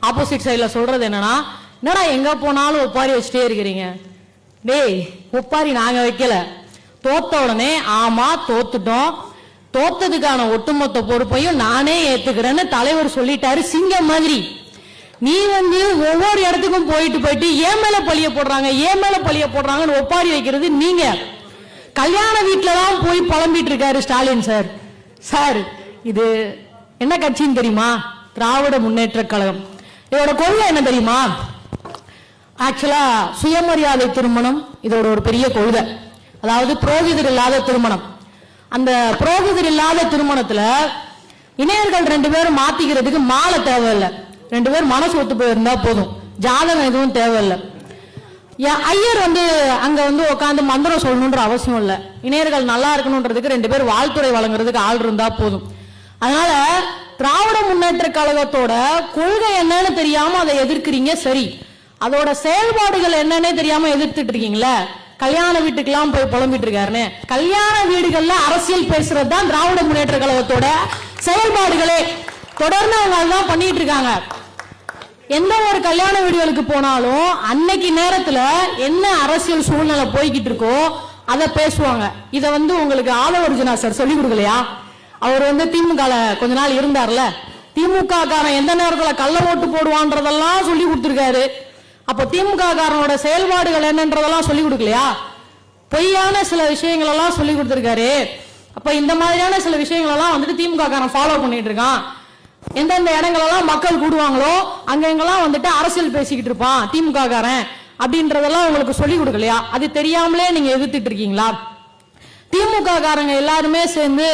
Opposite சைடில் சொல்றது என்னன்னா எங்க போனாலும் ஒப்பாரி வச்சுட்டே இருக்கிறீங்க. டேய், ஒப்பாரி நாங்க வைக்கல. தோத்த உடனே ஆமா தோத்துட்டோம், தோத்ததுக்கான ஒட்டுமொத்த பொறுப்பையும் நானே ஏத்துக்கிறேன்னு தலைவர் சொல்லிட்டாரு சிங்கம் மாதிரி. நீ ஒவ்வொரு இடத்துக்கும் போயிட்டு ஏன் மேல பழிய போடுறாங்கன்னு ஒப்பாரி வைக்கிறது நீங்க. கல்யாண வீட்டுல தான் போய் புலம்பிட்டு இருக்காரு ஸ்டாலின் சார். சார், இது என்ன கட்சின்னு தெரியுமா? திராவிட முன்னேற்ற கழகம். இதோட கொள்கை என்ன தெரியுமா? ஆக்சுவலா சுயமரியாதை திருமணம் இதோட ஒரு பெரிய கொள்கை. அதாவது புரோகிதர் இல்லாத திருமணம். அந்த புரோகிதர் இல்லாத திருமணத்துல இணையர்கள் 2 பேரும் மாத்திக்கிறதுக்கு மாலை தேவையில்லை. 2 பேர் மனசு ஒத்து போயிருந்தா போதும், ஜாதகம் எதுவும் தேவையில்லை. ஐயர் அங்க உட்காந்து மந்திரம் சொல்லணும்ன்ற அவசியம் இல்லை. இணையர்கள் நல்லா இருக்கணும்ன்றதுக்கு 2 பேர் வாழ்த்துறை வழங்குறதுக்கு ஆள் இருந்தா போதும். அதனால திராவிட முன்னேற்ற கழகத்தோட கொள்கை என்னன்னு தெரியாம அதை எதிர்க்கிறீங்க. சரி, அதோட செயல்பாடுகள் என்னன்னே தெரியாம எதிர்த்துட்டு இருக்கீங்களா? கல்யாண வீட்டுக்கெல்லாம் போய் புலம்பிட்டு இருக்காருன்னு. கல்யாண வீடுகள்ல அரசியல் பேசுறது தான் திராவிட முன்னேற்ற கழகத்தோட செயல்பாடுகளே. தொடர்ந்து அவங்க அதுதான் பண்ணிட்டு இருக்காங்க. எந்த ஒரு கல்யாண வீடுகளுக்கு போனாலும் அன்னைக்கு நேரத்துல என்ன அரசியல் சூழ்நிலை போய்கிட்டு இருக்கோ அதை பேசுவாங்க. இதை உங்களுக்கு ஆலோர்ஜுனா சார் சொல்லி கொடுக்கலையா? அவர் திமுக கொஞ்ச நாள் இருந்தார்ல, திமுக காரன் எந்த நேரத்துல கள்ள ஓட்டு போடுவான்றதெல்லாம் சொல்லி கொடுத்திருக்காரு. அப்ப திமுக காரனோட செயல்பாடுகள் என்னன்றதெல்லாம் சொல்லி கொடுக்கலையா? பொய்யான சில விஷயங்கள் எல்லாம் சொல்லி கொடுத்திருக்காரு. அப்ப இந்த மாதிரியான சில விஷயங்கள் எல்லாம் திமுக காரன் ஃபாலோ பண்ணிட்டு இருக்கான். எந்தெந்த இடங்களெல்லாம் மக்கள் கூடுவாங்களோ அங்கெங்கெல்லாம் அரசியல் பேசிக்கிட்டு இருப்பான் திமுக காரன் அப்படின்றதெல்லாம் உங்களுக்கு சொல்லி கொடுக்கலையா? அது தெரியாமலே நீங்க எதிர்த்துட்டு இருக்கீங்களா? திமுக காரங்க எல்லாருமே சேர்ந்து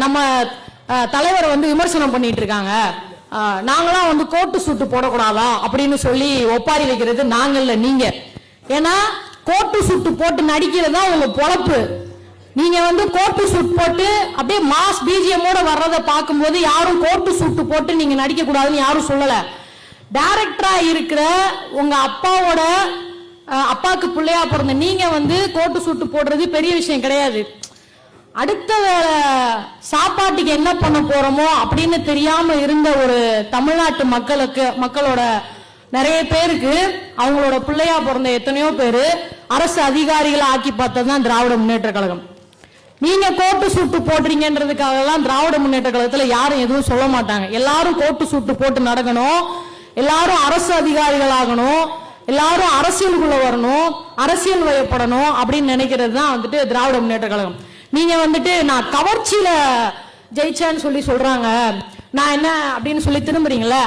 நம்ம தலைவரை விமர்சனம் பண்ணிட்டு இருக்காங்க. நாங்களாம் கோட்டு சூட்டு போடக்கூடாதா அப்படின்னு சொல்லி ஒப்பாரி வைக்கிறது நாங்கள்ல நீங்க. ஏன்னா கோட்டு சூட்டு போட்டு நடிக்கிறதா உங்க பொழப்பு. நீங்க கோட்டு சூட் போட்டு அப்படியே மாஸ் பிஜிஎம்மோட வர்றத பார்க்கும்போது யாரும் கோட்டு சூட்டு போட்டு நீங்க நடிக்க கூடாதுன்னு யாரும் சொல்லல. டைரக்டரா இருக்கிற உங்க அப்பாவுக்கு பிள்ளையா பிறந்த நீங்க கோட்டு சூட்டு போடுறது பெரிய விஷயம் கிடையாது. அடுத்த வேலை சாப்பாட்டுக்கு என்ன பண்ண போறோமோ அப்படின்னு தெரியாம இருந்த ஒரு தமிழ்நாட்டு மக்களோட நிறைய பேருக்கு அவங்களோட பிள்ளையா பிறந்த எத்தனையோ பேரு அரசு அதிகாரிகளை ஆக்கி பார்த்ததுதான் திராவிட முன்னேற்ற கழகம். நீங்க கோட்டு சூட்டு போடுறீங்கன்றதுக்காக எல்லாம் திராவிட முன்னேற்ற கழகத்துல யாரும் எதுவும் சொல்ல மாட்டாங்க. எல்லாரும் கோட்டு சூட்டு போட்டு நடக்கணும், எல்லாரும் அரசு அதிகாரிகள் ஆகணும், எல்லாரும் அரசியலுக்குள்ள வரணும், அரசியல் வயப்படணும் அப்படின்னு நினைக்கிறது தான் திராவிட முன்னேற்ற கழகம். நீங்க நான் கவர்ச்சியில ஜெயிச்சேன்னு சொல்லி சொல்றாங்க, நான் என்ன அப்படின்னு சொல்லி திரும்புறீங்களா?